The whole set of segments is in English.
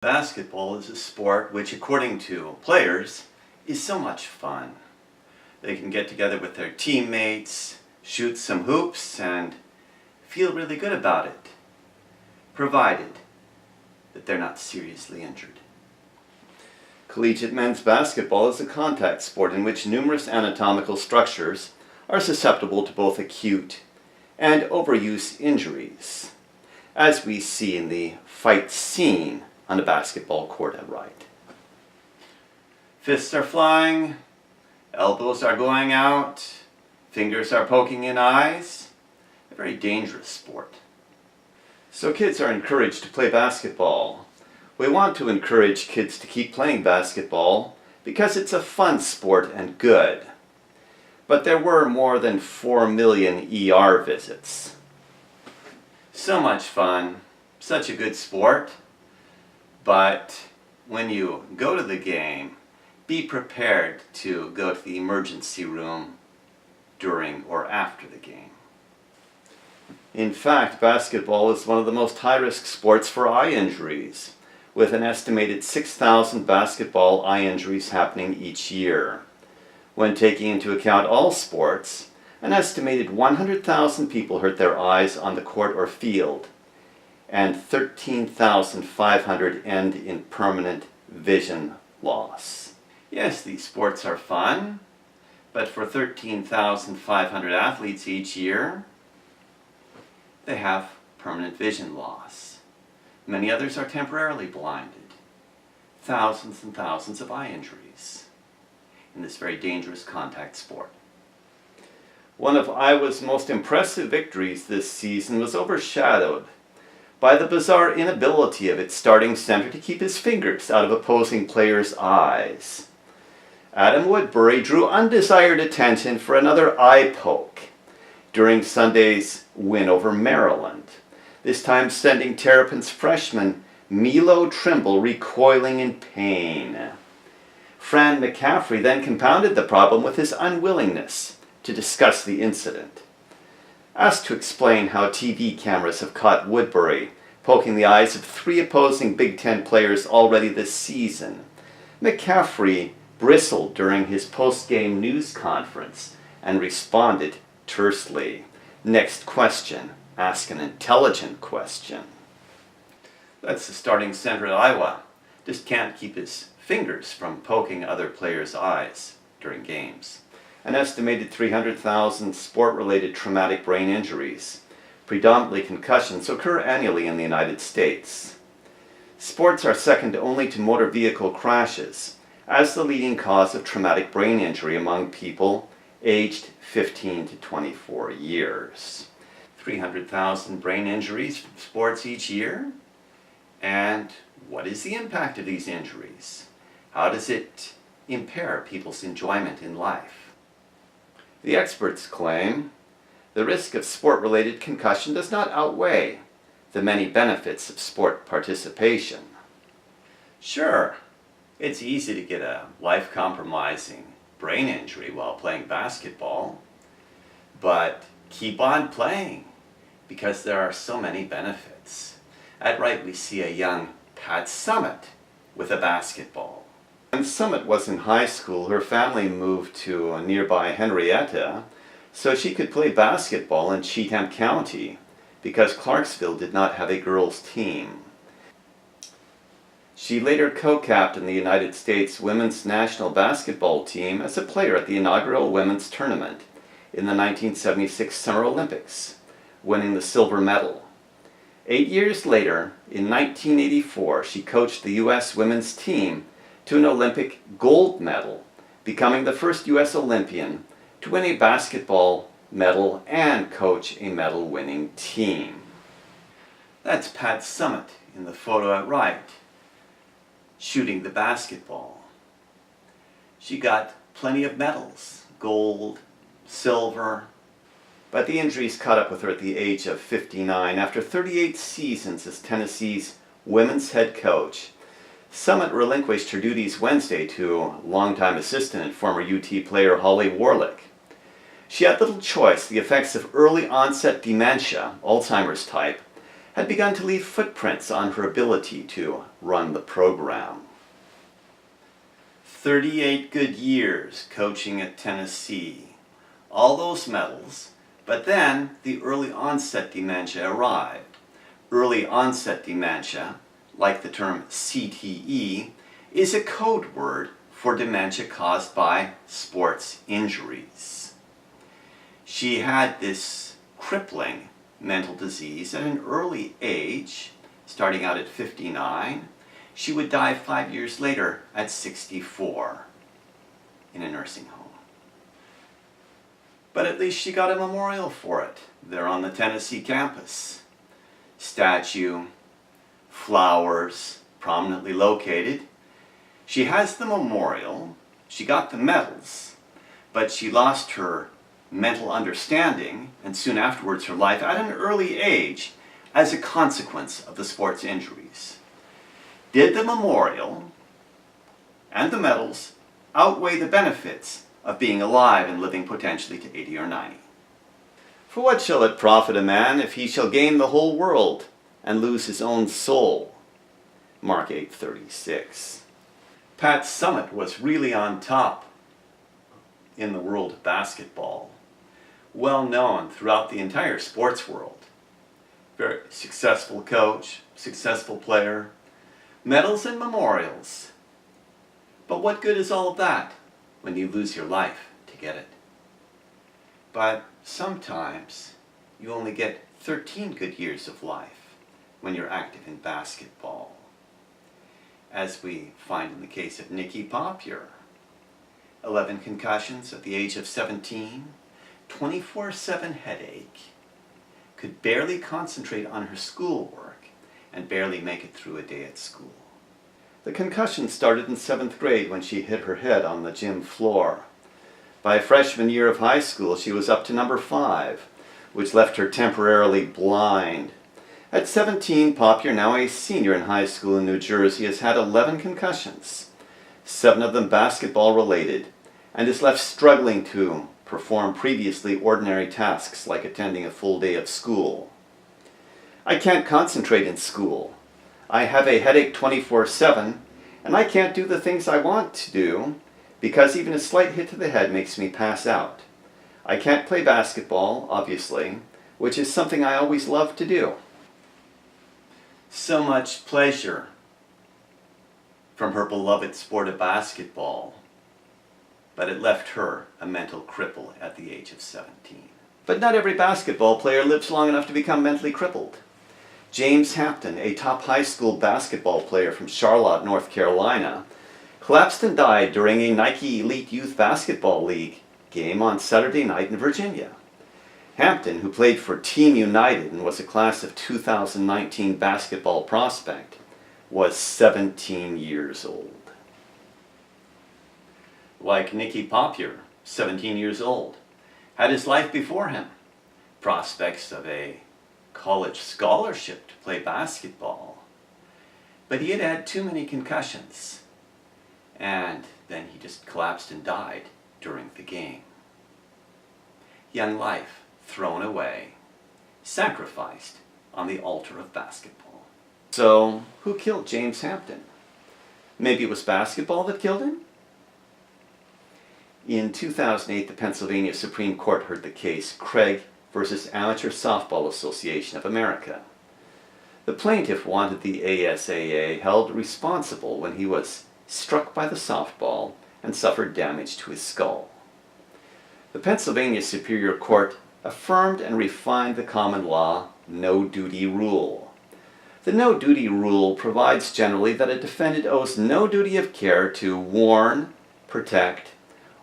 Basketball is a sport which, according to players, is so much fun. They can get together with their teammates, shoot some hoops, and feel really good about it, provided that they're not seriously injured. Collegiate men's basketball is a contact sport in which numerous anatomical structures are susceptible to both acute and overuse injuries, as we see in the fight scene on a basketball court at right. Fists are flying, elbows are going out, fingers are poking in eyes. A very dangerous sport. So kids are encouraged to play basketball. We want to encourage kids to keep playing basketball because it's a fun sport and good. But there were more than 4 million ER visits. So much fun, such a good sport. But when you go to the game, be prepared to go to the emergency room during or after the game. In fact, basketball is one of the most high-risk sports for eye injuries, with an estimated 6,000 basketball eye injuries happening each year. When taking into account all sports, an estimated 100,000 people hurt their eyes on the court or field, and 13,500 end in permanent vision loss. Yes, these sports are fun, but for 13,500 athletes each year, they have permanent vision loss. Many others are temporarily blinded. Thousands and thousands of eye injuries in this very dangerous contact sport. One of Iowa's most impressive victories this season was overshadowed by the bizarre inability of its starting center to keep his fingers out of opposing players' eyes. Adam Woodbury drew undesired attention for another eye poke during Sunday's win over Maryland, this time sending Terrapin's freshman Milo Trimble recoiling in pain. Fran McCaffrey then compounded the problem with his unwillingness to discuss the incident. Asked to explain how TV cameras have caught Woodbury poking the eyes of 3 opposing Big Ten players already this season, McCaffrey bristled during his post-game news conference and responded tersely. Next question. Ask an intelligent question. That's the starting center at Iowa. Just can't keep his fingers from poking other players' eyes during games. An estimated 300,000 sport-related traumatic brain injuries, predominantly concussions, occur annually in the United States. Sports are second only to motor vehicle crashes as the leading cause of traumatic brain injury among people aged 15 to 24 years. 300,000 brain injuries from sports each year. And what is the impact of these injuries? How does it impair people's enjoyment in life? The experts claim the risk of sport-related concussion does not outweigh the many benefits of sport participation. Sure, it's easy to get a life-compromising brain injury while playing basketball, but keep on playing because there are so many benefits. At right, we see a young Pat Summitt with a basketball. When Summitt was in high school, her family moved to nearby Henrietta so she could play basketball in Cheatham County because Clarksville did not have a girls' team. She later co-captained the United States women's national basketball team as a player at the inaugural women's tournament in the 1976 Summer Olympics, winning the silver medal. 8 years later, in 1984, she coached the U.S. women's team to an Olympic gold medal, becoming the first U.S. Olympian to win a basketball medal and coach a medal-winning team. That's Pat Summitt in the photo at right, shooting the basketball. She got plenty of medals, gold, silver, but the injuries caught up with her at the age of 59. After 38 seasons as Tennessee's women's head coach, Summitt relinquished her duties Wednesday to longtime assistant and former UT player Holly Warlick. She had little choice. The effects of early onset dementia, Alzheimer's type, had begun to leave footprints on her ability to run the program. 38 good years coaching at Tennessee, all those medals, but then the early onset dementia arrived. Early onset dementia, like the term CTE, is a code word for dementia caused by sports injuries. She had this crippling mental disease at an early age, starting out at 59. She would die 5 years later at 64 in a nursing home. But at least she got a memorial for it there on the Tennessee campus. Statue, flowers, prominently located. She has the memorial, she got the medals, but she lost her mental understanding and soon afterwards her life at an early age as a consequence of the sports injuries. Did the memorial and the medals outweigh the benefits of being alive and living potentially to 80 or 90? For what shall it profit a man if he shall gain the whole world and lose his own soul? Mark 8:36. Pat Summitt was really on top in the world of basketball, well known throughout the entire sports world. Very successful coach, successful player, medals and memorials. But what good is all of that when you lose your life to get it? But sometimes you only get 13 good years of life when you're active in basketball, as we find in the case of Nikki Popular. 11 concussions at the age of 17, 24/7 headache, could barely concentrate on her schoolwork, and barely make it through a day at school. The concussion started in 7th grade when she hit her head on the gym floor. By freshman year of high school, she was up to number 5, which left her temporarily blind. At 17, Popular, now a senior in high school in New Jersey, has had 11 concussions, 7 of them basketball related, and is left struggling to perform previously ordinary tasks like attending a full day of school. I can't concentrate in school. I have a headache 24/7, and I can't do the things I want to do because even a slight hit to the head makes me pass out. I can't play basketball, obviously, which is something I always loved to do. So much pleasure from her beloved sport of basketball, but it left her a mental cripple at the age of 17. But not every basketball player lives long enough to become mentally crippled. James Hampton, a top high school basketball player from Charlotte, North Carolina, collapsed and died during a Nike Elite Youth Basketball League game on Saturday night in Virginia. Hampton, who played for Team United and was a class of 2019 basketball prospect, was 17 years old. Like Nikki Popular, 17 years old, had his life before him. Prospects of a college scholarship to play basketball. But he had had too many concussions, and then he just collapsed and died during the game. Young life thrown away, sacrificed on the altar of basketball. So, who killed James Hampton? Maybe it was basketball that killed him? In 2008, the Pennsylvania Supreme Court heard the case Craig versus Amateur Softball Association of America. The plaintiff wanted the ASAA held responsible when he was struck by the softball and suffered damage to his skull. The Pennsylvania Superior Court affirmed and refined the common law no-duty rule. The no-duty rule provides generally that a defendant owes no duty of care to warn, protect,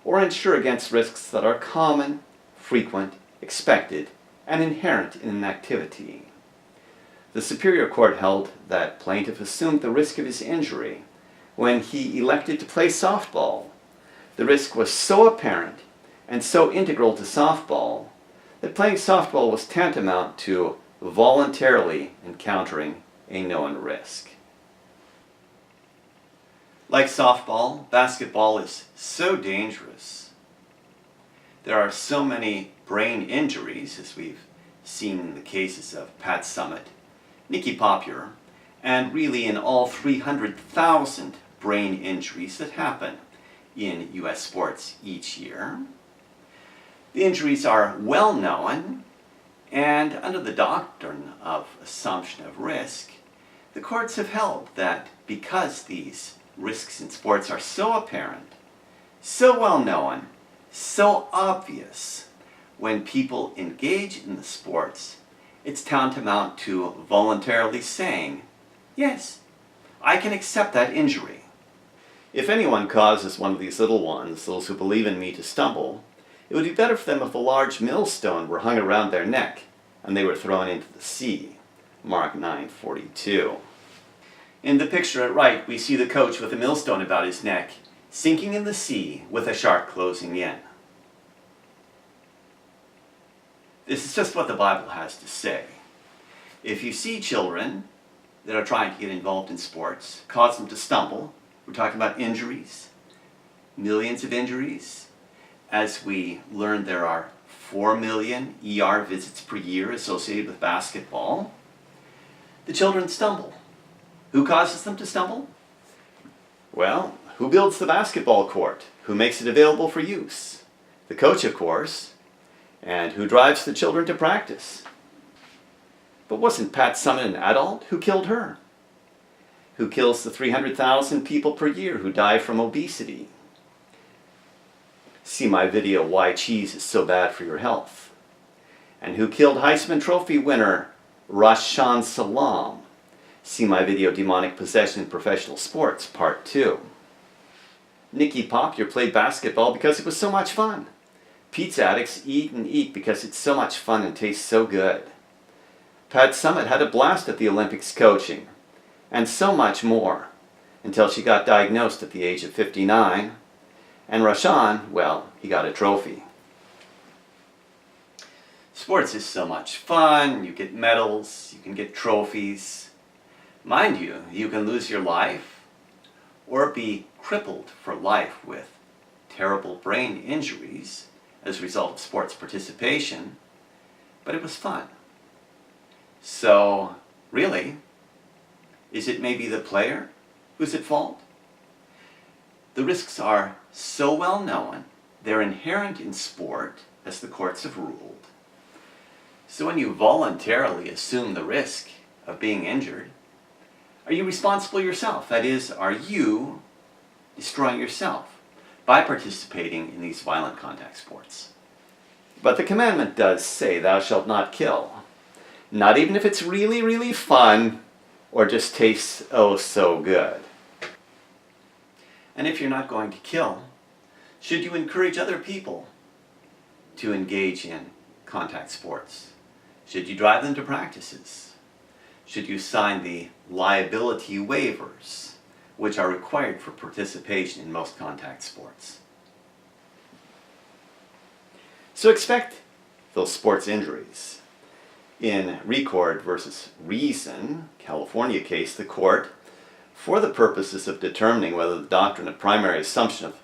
or insure against risks that are common, frequent, expected, and inherent in an activity. The Superior Court held that plaintiff assumed the risk of his injury when he elected to play softball. The risk was so apparent and so integral to softball that playing softball was tantamount to voluntarily encountering a known risk. Like softball, basketball is so dangerous. There are so many brain injuries, as we've seen in the cases of Pat Summitt Nicky Popular, and really in all 300,000 brain injuries that happen in U.S. sports each year. The injuries are well known, and under the doctrine of assumption of risk, the courts have held that because these risks in sports are so apparent, so well known, so obvious, when people engage in the sports, it's tantamount to voluntarily saying, yes, I can accept that injury. If anyone causes one of these little ones, those who believe in me, to stumble, it would be better for them if a large millstone were hung around their neck and they were thrown into the sea. Mark 9:42. In the picture at right, we see the coach with a millstone about his neck, sinking in the sea with a shark closing in. This is just what the Bible has to say. If you see children that are trying to get involved in sports, cause them to stumble, we're talking about injuries, millions of injuries. As we learned, there are 4 million ER visits per year associated with basketball. The children stumble. Who causes them to stumble? Well, who builds the basketball court? Who makes it available for use? The coach, of course. And who drives the children to practice? But wasn't Pat Summitt an adult? Who killed her? Who kills the 300,000 people per year who die from obesity? See my video, Why Cheese is So Bad for Your Health. And who killed Heisman Trophy winner Rashaan Salam? See my video, Demonic Possession in Professional Sports, Part 2. Nicky Popular played basketball because it was so much fun. Pizza addicts eat and eat because it's so much fun and tastes so good. Pat Summitt had a blast at the Olympics coaching, and so much more, until she got diagnosed at the age of 59. And Rashaan, well, he got a trophy. Sports is so much fun. You get medals, you can get trophies. Mind you, you can lose your life or be crippled for life with terrible brain injuries as a result of sports participation, but it was fun. So, really, is it maybe the player who's at fault? The risks are so well known, they're inherent in sport, as the courts have ruled. So when you voluntarily assume the risk of being injured, are you responsible yourself? That is, are you destroying yourself by participating in these violent contact sports? But the commandment does say, thou shalt not kill. Not even if it's really, really fun or just tastes oh so good. And if you're not going to kill, should you encourage other people to engage in contact sports? Should you drive them to practices? Should you sign the liability waivers, which are required for participation in most contact sports? So expect those sports injuries. In Record versus Reason, California case, the court, for the purposes of determining whether the doctrine of primary assumption of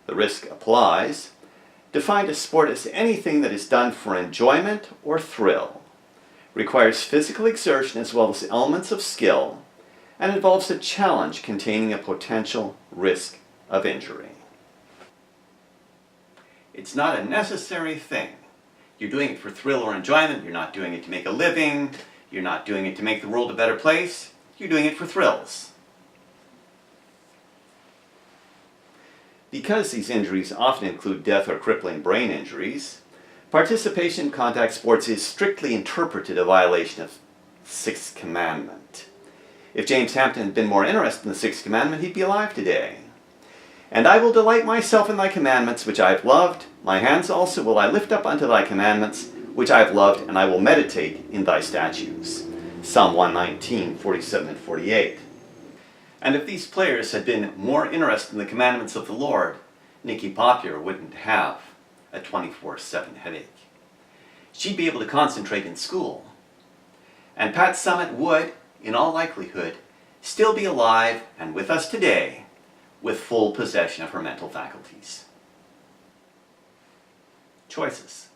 the risk applies, defined a sport as anything that is done for enjoyment or thrill, requires physical exertion as well as elements of skill, and involves a challenge containing a potential risk of injury. It's not a necessary thing. You're doing it for thrill or enjoyment. You're not doing it to make a living. You're not doing it to make the world a better place. You're doing it for thrills. Because these injuries often include death or crippling brain injuries, participation in contact sports is strictly interpreted a violation of the Sixth Commandment. If James Hampton had been more interested in the Sixth Commandment, he'd be alive today. And I will delight myself in thy commandments, which I have loved. My hands also will I lift up unto thy commandments, which I have loved, and I will meditate in thy statutes. Psalm 119, 47 and 48. And if these players had been more interested in the commandments of the Lord, Nicky Popular wouldn't have a 24/7 headache. She'd be able to concentrate in school. And Pat Summitt would, in all likelihood, still be alive and with us today, with full possession of her mental faculties. Choices.